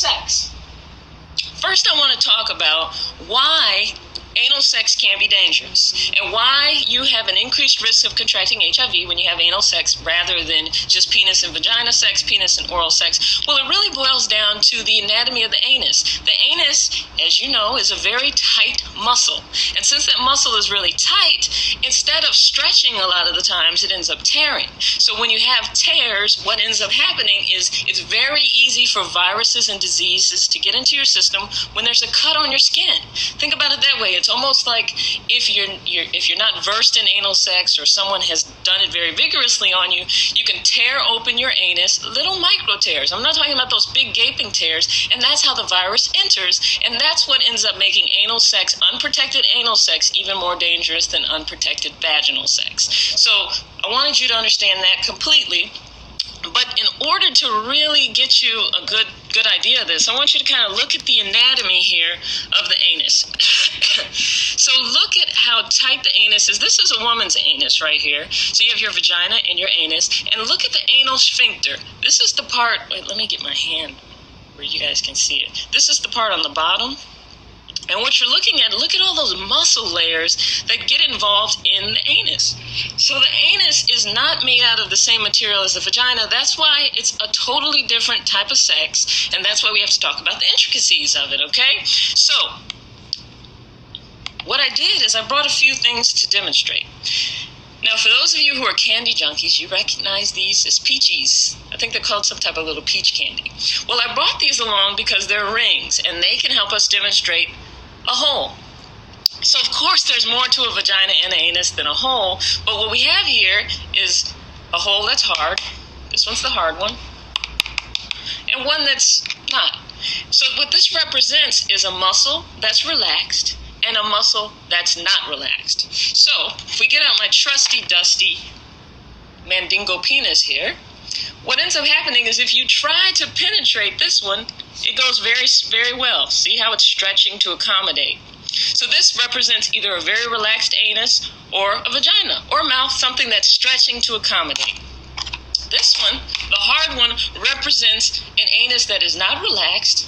sex. First, I want to talk about why anal sex can be dangerous and why you have an increased risk of contracting HIV when you have anal sex rather than just penis and vagina sex, penis and oral sex. Well, it really boils down to the anatomy of the anus. The anus, as you know, is a very tight muscle. And since that muscle is really tight, instead of stretching a lot of the times, it ends up tearing. So when you have tears, what ends up happening is it's very easy for viruses and diseases to get into your system when there's a cut on your skin. Think about it that way. It's almost like if you're not versed in anal sex or someone has done it very vigorously on you, you can tear open your anus, little micro tears. I'm not talking about those big gaping tears, and that's how the virus enters, and that's what ends up making anal sex, unprotected anal sex, even more dangerous than unprotected vaginal sex. So I wanted you to understand that completely. But in order to really get you a good idea of this, I want you to kind of look at the anatomy here of the anus. So look at how tight the anus is. This is a woman's anus right here. So you have your vagina and your anus. And look at the anal sphincter. This is the part, wait, let me get my hand where you guys can see it. This is the part on the bottom. And what you're looking at, look at all those muscle layers that get involved in the anus. So the anus is not made out of the same material as the vagina. That's why it's a totally different type of sex. And that's why we have to talk about the intricacies of it, okay? So what I did is I brought a few things to demonstrate. Now, for those of you who are candy junkies, you recognize these as peaches. I think they're called some type of little peach candy. Well, I brought these along because they're rings, and they can help us demonstrate a hole. So, of course, there's more to a vagina and an anus than a hole, but what we have here is a hole that's hard. This one's the hard one, and one that's not. So what this represents is a muscle that's relaxed and a muscle that's not relaxed. So, if we get out my trusty, dusty mandingo penis here, what ends up happening is if you try to penetrate this one, it goes very, very well. See how it's stretching to accommodate. So this represents either a very relaxed anus or a vagina or mouth, something that's stretching to accommodate. This one, the hard one, represents an anus that is not relaxed.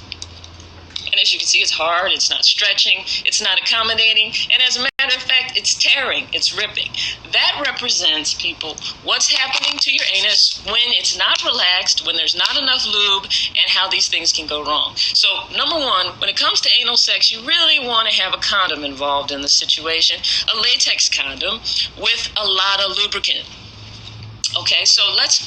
And as you can see, it's hard, it's not stretching, it's not accommodating, and as a matter of fact, it's tearing, it's ripping. That represents, people, what's happening to your anus when it's not relaxed, when there's not enough lube, and how these things can go wrong. So, number one, when it comes to anal sex, you really want to have a condom involved in the situation, a latex condom with a lot of lubricant. Okay, so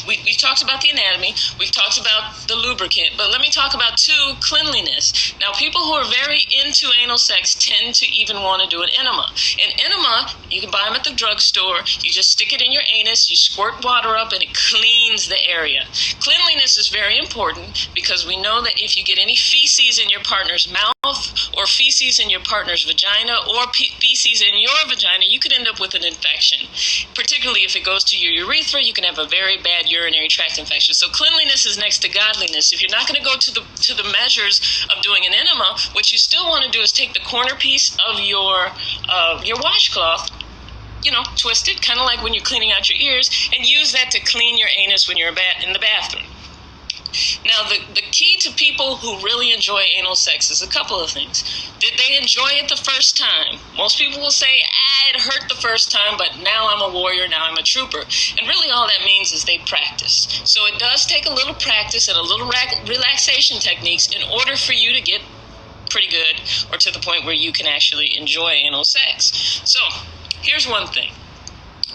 we talked about the anatomy, we've talked about the lubricant, but let me talk about cleanliness. Now, people who are very into anal sex tend to even want to do an enema. An enema, you can buy them at the drugstore, you just stick it in your anus, you squirt water up, and it cleans the area. Cleanliness is very important because we know that if you get any feces in your partner's mouth or feces in your partner's vagina or feces in your vagina, you could end up with an infection. Particularly if it goes to your urethra, you can have a very bad urinary tract infection. So cleanliness is next to godliness. If you're not going to go to the measures of doing an enema, what you still want to do is take the corner piece of your washcloth, twist it, kind of like when you're cleaning out your ears, and use that to clean your anus when you're in the bathroom. Now, the key to people who really enjoy anal sex is a couple of things. Did they enjoy it the first time? Most people will say, it hurt the first time, but now I'm a warrior, now I'm a trooper. And really all that means is they practice. So it does take a little practice and a little relaxation techniques in order for you to get pretty good or to the point where you can actually enjoy anal sex. So here's one thing.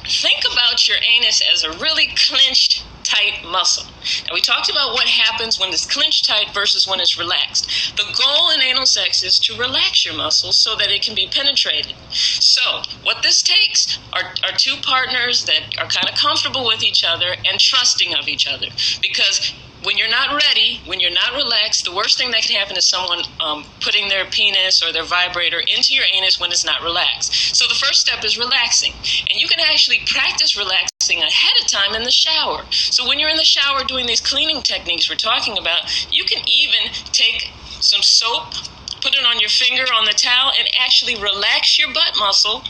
Think about your anus as a really clenched, tight muscle. Now, we talked about what happens when it's clenched tight versus when it's relaxed. The goal in anal sex is to relax your muscles so that it can be penetrated. So, what this takes are two partners that are kind of comfortable with each other and trusting of each other. Because when you're not ready, when you're not relaxed, the worst thing that can happen is someone putting their penis or their vibrator into your anus when it's not relaxed. So the first step is relaxing. And you can actually practice relaxing ahead of time in the shower. So when you're in the shower doing these cleaning techniques we're talking about, you can even take some soap, put it on your finger on the towel, and actually relax your butt muscle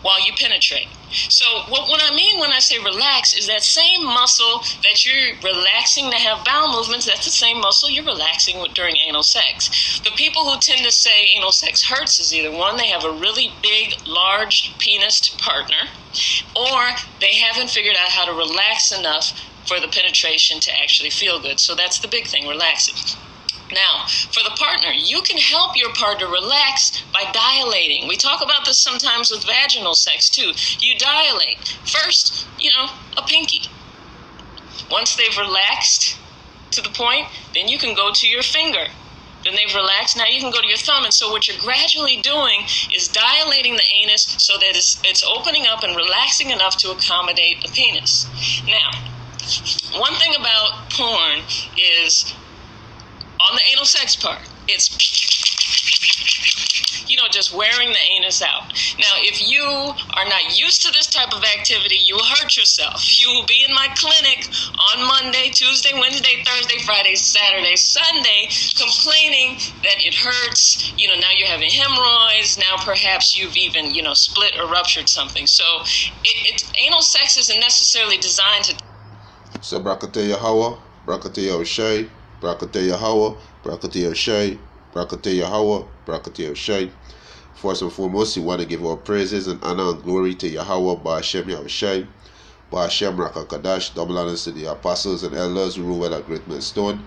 while you penetrate. So what I mean mean when I say relax is that same muscle that you're relaxing to have bowel movements, that's the same muscle you're relaxing during anal sex. The people who tend to say anal sex hurts is either one, they have a really big, large penised partner, or they haven't figured out how to relax enough for the penetration to actually feel good. So that's the big thing, relaxing. Now, for the partner, you can help your partner relax by dilating. We talk about this sometimes with vaginal sex too. You dilate. First, a pinky. Once they've relaxed to the point, then you can go to your finger. Then they've relaxed, now you can go to your thumb. And so what you're gradually doing is dilating the anus so that it's opening up and relaxing enough to accommodate the penis. Now, one thing about porn is on the anal sex part, it's, just wearing the anus out. Now, if you are not used to this type of activity, you will hurt yourself. You will be in my clinic on Monday, Tuesday, Wednesday, Thursday, Friday, Saturday, Sunday, complaining that it hurts. Now you're having hemorrhoids. Now perhaps you've even, split or ruptured something. So anal sex isn't necessarily designed to... So, Brakate Yahawa, Brakate Yahushai, Brakate Yahawa, Brakate Yahushai, Brakate Yahawa, Brakate Yahushai. First and foremost, we want to give our praises and honor and glory to Yahweh, Ba'ashem Yahushai, Ba'ashem Rakakadash, double honors to the apostles and elders who rule at Great Millstone,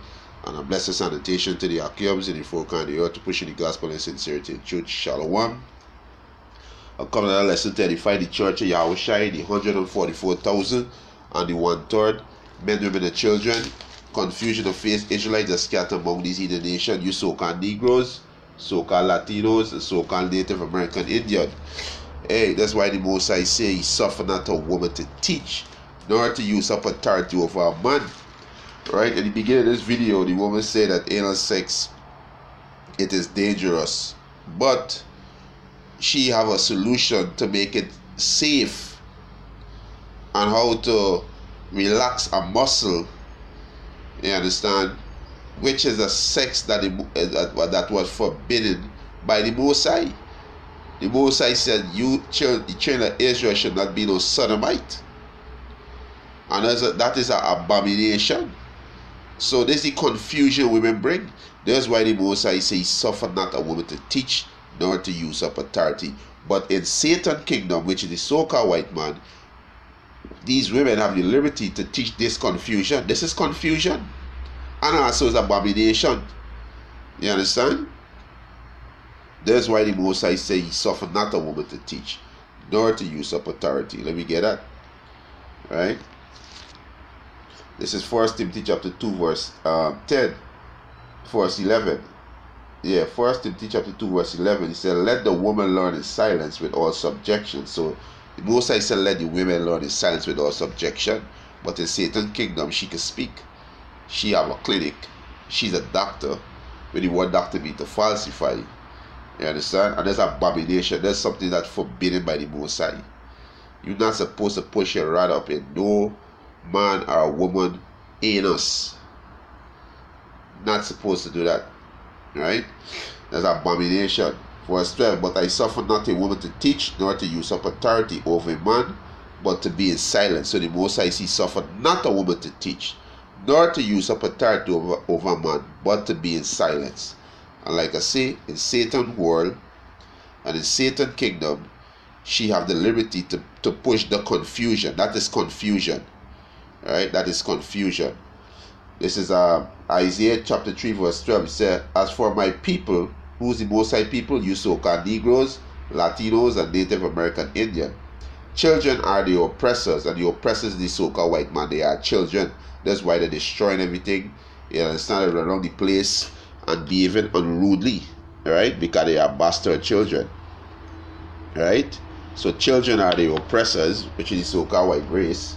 and a blessed sanitation to the Akiyams in the four kind of the earth to push the gospel in sincerity and truth. Shalom. I'll come to that lesson to edify the church of Yahushai, the 144,000 and the 1/3, men, women, and children. Confusion of faith, Israelites are scattered among these heathen nations, you so-called Negroes, so-called Latinos, and so-called Native American Indian. Hey, that's why the Most High say he suffered not a woman to teach, nor to use up authority over a man. Right? At the beginning of this video, the woman said that anal sex, it is dangerous. But she have a solution to make it safe and how to relax a muscle. You understand? Which is a sex that was forbidden by the Most High. The Most High said, the children of Israel should not be no sodomite. And that is an abomination. So this is the confusion women bring. That's why the Most High says, he suffered not a woman to teach, nor to use up authority. But in Satan's kingdom, which is the so-called white man, these women have the liberty to teach this confusion. This is confusion. And also is abomination. You understand? That's why the Most High say he suffered not a woman to teach, nor to use up authority. Let me get that. Right? This is 1 Timothy chapter 2 verse 10. Verse 11. Yeah, 1 Timothy chapter 2 verse 11. He said, let the woman learn in silence with all subjection. So the Most High said, let the women learn in silence with all subjection. But in Satan's kingdom, she can speak. She have a clinic. She's a doctor. When the word doctor means to falsify. You understand? And there's abomination. There's something that's forbidden by the Most High. You're not supposed to push your rod up in no man or a woman anus. Not supposed to do that. Right? There's abomination. Verse 12, but I suffer not a woman to teach, nor to use up authority over a man, but to be in silence. So the Most High says, suffered not a woman to teach, nor to use up authority over a man, but to be in silence. And like I say, in Satan's world and in Satan's kingdom, she have the liberty to push the confusion. That is confusion. Right? That is confusion. This is Isaiah chapter 3 verse 12. It says, as for my people, who's the Most High people? You so-called Negroes, Latinos, and Native American Indian. Children are the oppressors, and the oppressors the so-called white man. They are children. That's why they're destroying everything. You understand? Around the place and behaving unrudely. Right? Because they are bastard children. Right? So children are the oppressors, which is the so-called white race.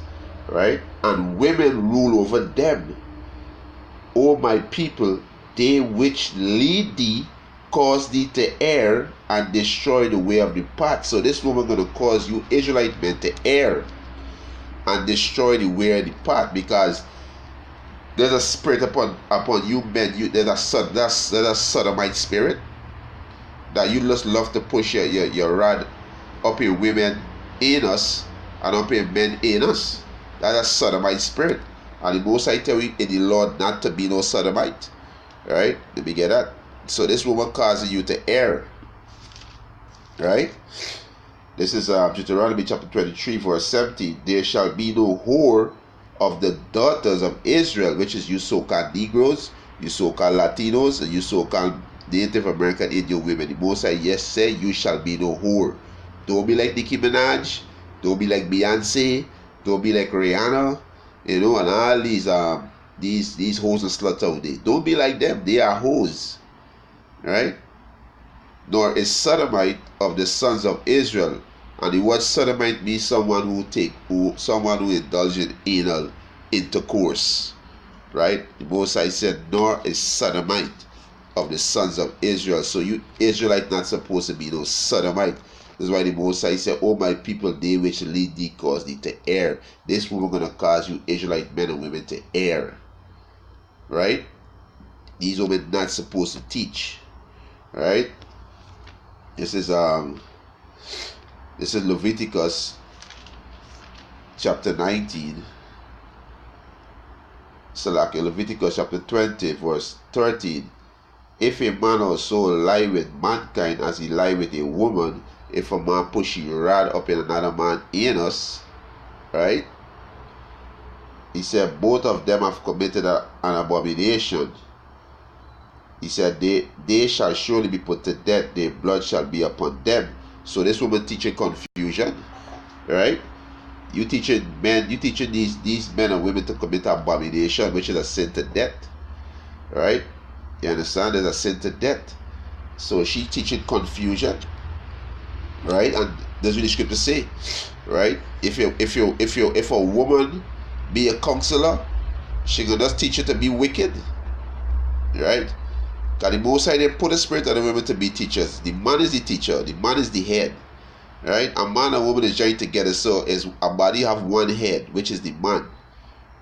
Right? And women rule over them. O my people, they which lead thee cause thee to err and destroy the way of the path. So this woman going to cause you Israelite men to err and destroy the way of the path, because there's a spirit upon you men. There's a sodomite spirit that you just love to push your rod up in women anus and up in men anus. That's a sodomite spirit. And the Most I tell you in the Lord not to be no sodomite. Right? Let me get that. So this woman causing you to err. Right? This is Deuteronomy chapter 23 verse 17. There shall be no whore of the daughters of Israel, which is you so-called Negroes, you so-called Latinos, and you so-called Native American Indian women. The Most High yes say you shall be no whore. Don't be like Nicki Minaj. Don't be like Beyonce. Don't be like Rihanna. You know, and all these hoes and sluts out there. Don't be like them. They are hoes. Right? Nor is sodomite of the sons of Israel. And the word sodomite means someone who indulges in anal intercourse. Right? The Most High said, nor is sodomite of the sons of Israel. So you Israelite not supposed to be no sodomite. That's why the Most High said, oh my people, they which lead thee cause thee to err. This woman gonna cause you Israelite men and women to err. Right? These women not supposed to teach. Right? This is Leviticus chapter 19. Leviticus chapter 20 verse 13. If a man also lie with mankind as he lie with a woman, if a man push his rod up in another man's anus, right? He said both of them have committed an abomination. He said they shall surely be put to death, their blood shall be upon them. So this woman teaching confusion, right? You teaching these men and women to commit abomination, which is a sin to death, right? You understand? There's a sin to death. So she teaching confusion, right? And that's what the scripture say, right? If a woman be a counselor, she gonna just teach you to be wicked, right? Because the Most High didn't put the spirit of the women to be teachers. The man is the teacher. The man is the head, right? A man and woman is joined together, so is a body have one head, which is the man,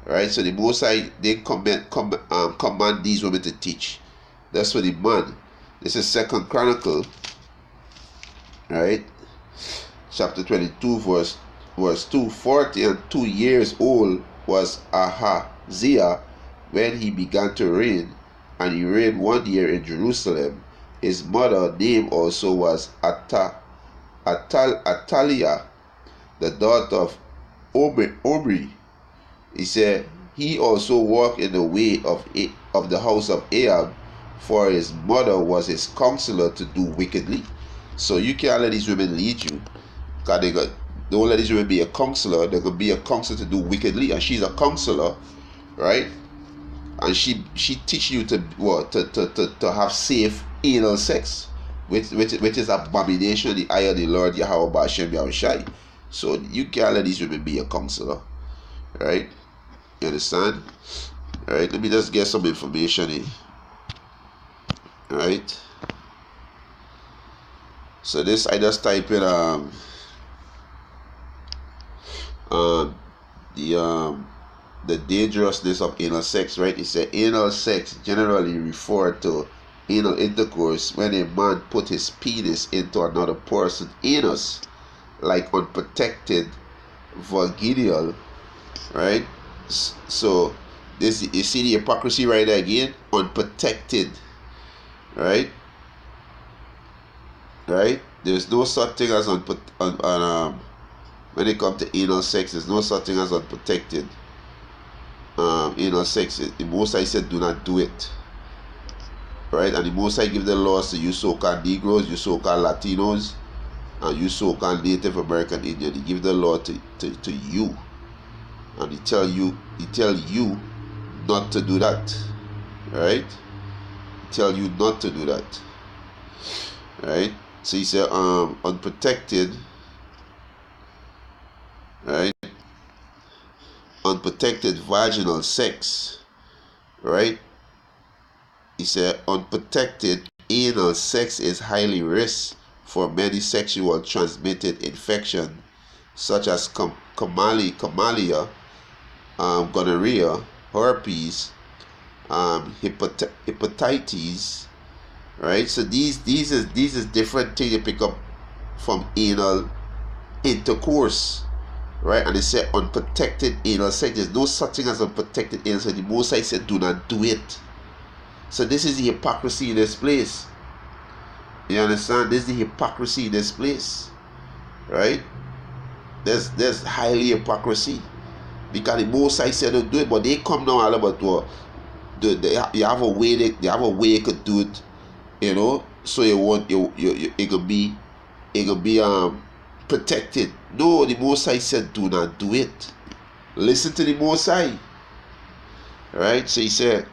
right? So the Most High they command these women to teach. That's for the man. This is 2 Chronicle, right? Chapter 22, verse 2. 40 and 2 years old was Ahaziah when he began to reign, and he reigned 1 year in Jerusalem. His mother name also was Ataliah, the daughter of Omri. He said, he also walked in the way of the house of Ahab, for his mother was his counselor to do wickedly. So you can't let these women lead you. Because don't let these women be a counselor. They're going to be a counselor to do wickedly. And she's a counselor, right? And she teach you to have safe anal sex, which is abomination in the eye of the Lord Yahweh Ba'ashem Yahushai. So you can't let these women be a counselor, right? You understand? All right, let me just get some information in. All right. So this I just type in the dangerousness of anal sex, right? It said anal sex generally referred to anal intercourse when a man put his penis into another person's anus, like unprotected vaginal, right? So this, you see the hypocrisy right there again, unprotected, right? Right? There's no such thing as when it comes to anal sex, there's no such thing as unprotected anal sex. The Most High said, do not do it. Right? And the Most High give the laws to you so-called Negroes, you so-called Latinos, and you so-called Native American Indian. He give the law to you, and he tell you not to do that. Right? He tell you not to do that. Right? So he said unprotected, right? Unprotected vaginal sex, right? He said unprotected anal sex is highly risk for many sexual transmitted infections such as chlamydia, gonorrhea, herpes, hepatitis. Right, so these is different things you pick up from anal intercourse, right? And it said unprotected anal sex. There's no such thing as unprotected anal sex. The Most High said, do not do it. So this is the hypocrisy in this place. You understand? This is the hypocrisy in this place, right? There's highly hypocrisy, because the Most High said don't do it, but they come now all about you have a way they have a way you could do it, you know, so it could be protected. No, the Most High said do not do it. Listen to the Most High, right? So he said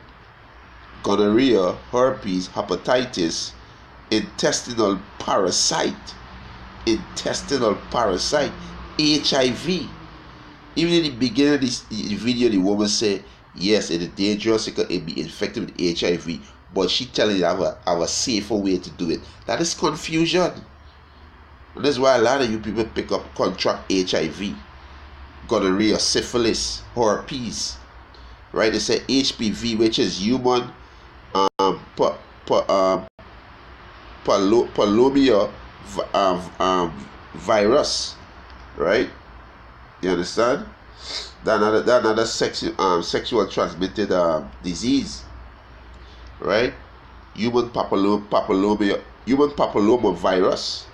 gonorrhea, herpes, hepatitis, intestinal parasite, HIV. Even in the beginning of this video, the woman said, yes, it is dangerous, it can be infected with HIV, but she telling you I have a safer way to do it. That is confusion. And that's why a lot of you people contract HIV, gonorrhea, syphilis, herpes, right? They say HPV, which is human palomia virus, right? You understand? That another sexual transmitted disease, right? Human papilloma virus,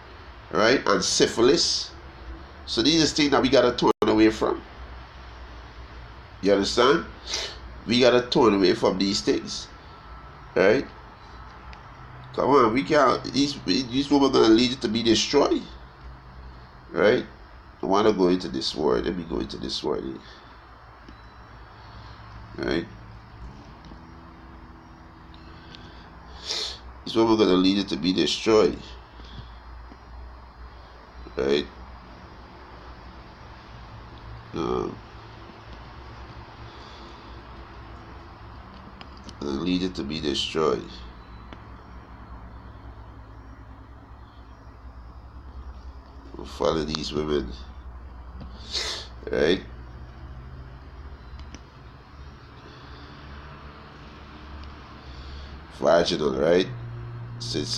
right? And syphilis. So these are things that we gotta turn away from. You understand? We gotta turn away from these things, right? Come on, we can't. These women gonna lead you to be destroyed, right? I want to go into this word. Let me go into this word, right? These women gonna lead you to be destroyed, right? Gonna lead you to be destroyed. We'll follow these women, right? Vaginal, right? So it's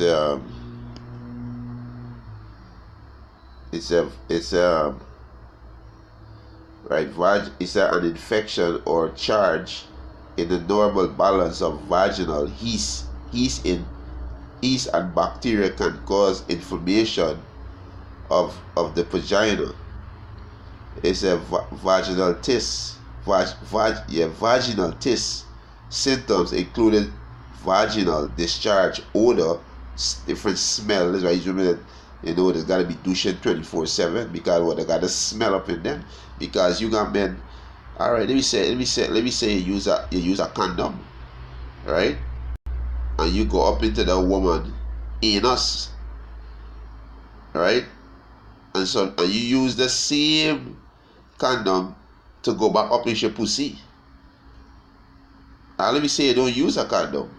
right. It's an infection or charge in the normal balance of vaginal yeast. Yeast and bacteria can cause inflammation of the vagina. It's a vaginal cyst. Vaginal cyst. Symptoms included vaginal discharge, odor, different smell. That's why usually, there's got to be douching 24/7, because they got to smell up in them. Because you got men. All right, let me say you use a condom, right? And you go up into the woman anus, right? And you use the same condom to go back up in your pussy. Let me say you don't use a condom.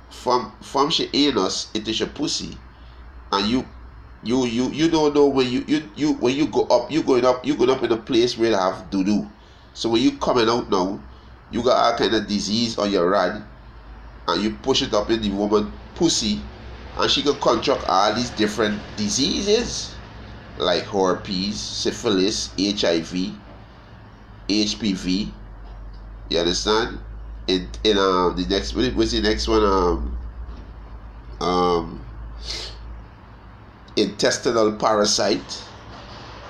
From your anus into your pussy, and you don't know when you go up, you're going up in a place where they have doo-doo. So when you coming out now, you got all kind of disease on your rod, and you push it up in the woman pussy, and she can contract all these different diseases like herpes, syphilis, HIV, HPV. You understand? In the next, what's the next one? Intestinal parasite.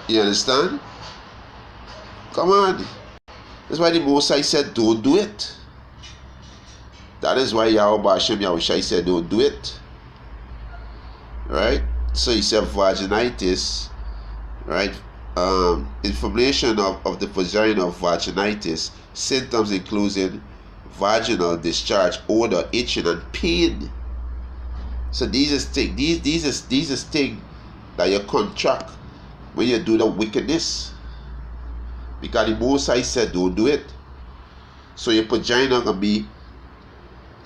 You understand? Come on. That's why the Most High said don't do it. That is why Yahweh Hashem Yahushai said don't do it. Right? So he said vaginitis, right? Inflammation of the vagina of vaginitis. Symptoms including vaginal discharge, odor, itching, and pain. So these is things that you contract when you do the wickedness. Because the Most High said don't do it. So your vagina gonna be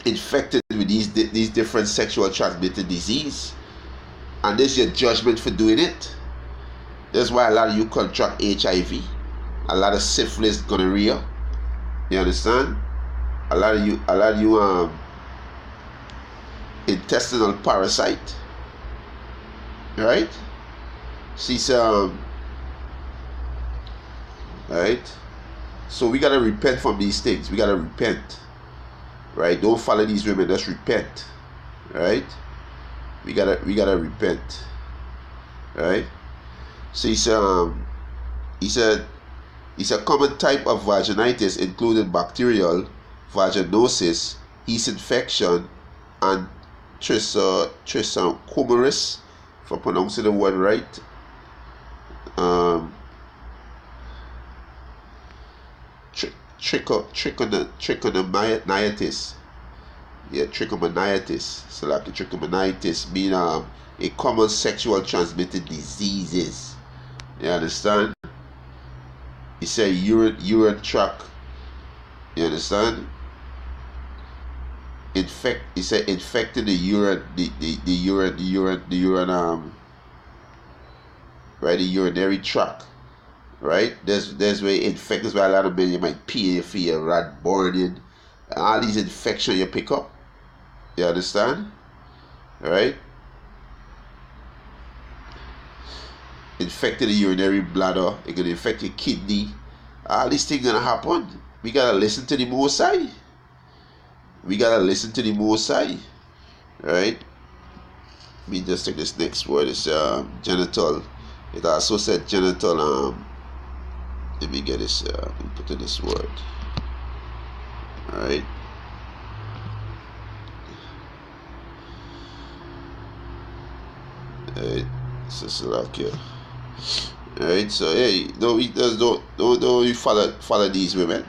infected with these different sexual transmitted disease, and this is your judgment for doing it. That's why a lot of you contract HIV, a lot of syphilis, gonorrhea. You understand? A lot of you intestinal parasite, right? She's Right? So we gotta repent from these things. We gotta repent. Right? Don't follow these women, just repent. Right? We gotta repent. Right? So he said it's a common type of vaginitis, including bacterial vaginosis, yeast infection, and trichomonas, if I'm pronouncing the word right. Trichomoniasis. Yeah, trichomoniasis. So like the trichomoniasis mean a common sexual transmitted diseases. You understand? He said urine tract. You understand? He said infecting the urine, the urine, right, the urinary tract. Right? There's where infections where a lot of men you might pee if you rat burning. All these infections you pick up. You understand? Right? Infecting the urinary bladder, it can infect your kidney. All these things gonna happen. We gotta listen to the Most High. We gotta listen to the Most High. Right? Let me just take this next word. It's genital. It also said genital. Let me get this. Let me put in this word. All right. Alright, so Slovakia. Alright, so hey, don't you follow these women.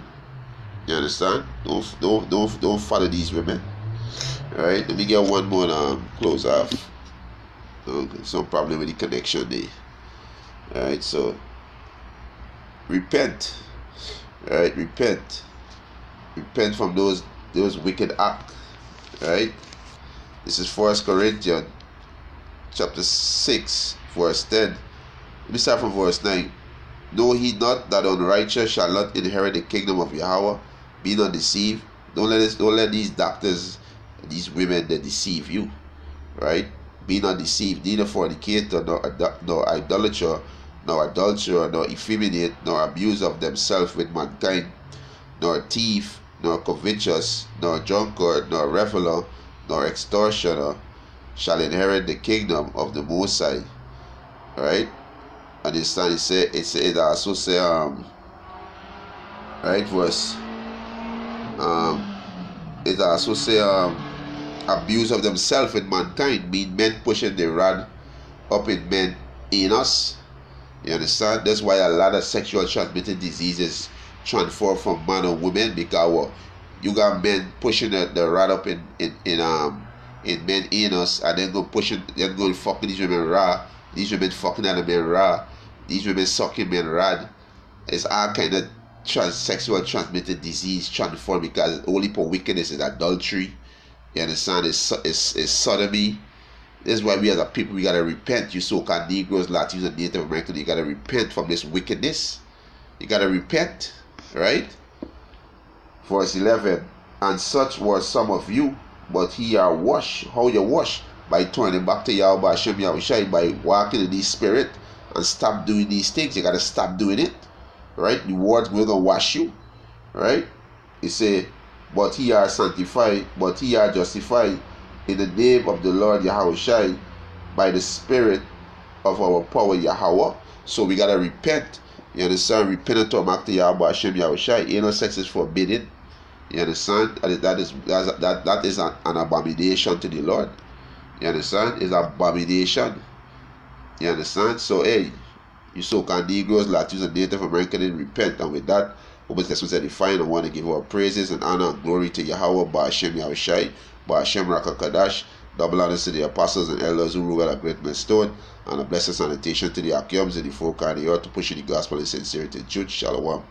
You understand? Don't follow these women. Alright, let me get one more close off. Some problem with the connection there. Alright, so repent. Alright, repent. Repent from those wicked acts. Alright? This is 1 Corinthians chapter 6, verse 10. Let me start from verse 9. Know he not that unrighteous shall not inherit the kingdom of Yahweh? Be not deceived. Don't let these doctors, these women, they deceive you. Right? Be not deceived. Neither fornicator, nor idolater, nor adulterer, nor effeminate, nor abuse of themselves with mankind, nor thief, nor covetous, nor drunkard, nor reveler, nor extortioner shall inherit the kingdom of the Most High. Right? And it also say right verse it also say abuse of themselves with mankind, mean men pushing the rod up in men in us. You understand? That's why a lot of sexual transmitted diseases transfer from man or women, because you got men pushing the rod up in men anus, and then go fucking these women raw. These women fucking other men raw. These women sucking men rod. It's all kind of sexual transmitted disease transformed, because only for wickedness is adultery. You understand? It's sodomy. This is why we as a people, we gotta repent. You so-called Negroes, Latinos, and Native Americans, you gotta repent from this wickedness. You gotta repent, right? Verse 11. And such were some of you, but ye are washed. How you wash? By turning back to Yahweh Hashem Yahushai, by walking in His Spirit, and stop doing these things. You gotta stop doing it, right? The word will gonna wash you, right? He say, but ye are sanctified, but ye are justified in the name of the Lord Yahushai, by the Spirit of our power Yahweh. So we gotta repent. You understand? Repent and turn back to Yahweh Hashem Yahushai. Anal sex is forbidden. You understand? That is an abomination to the Lord. You understand? It's an abomination. You understand? So hey, you so-called Negroes, Latinos, and Native Americans, repent. And with that, Open Testament said define. I want to give our praises and honor and glory to Yahweh, Ba'ashem Yahushai, Ba'ashem Rakakadash. Double honors to the apostles and elders who rule at a great millstone, and a blessed sanitation to the Akiums and the folk on the earth to push the gospel in sincerity. Jude, Shalom.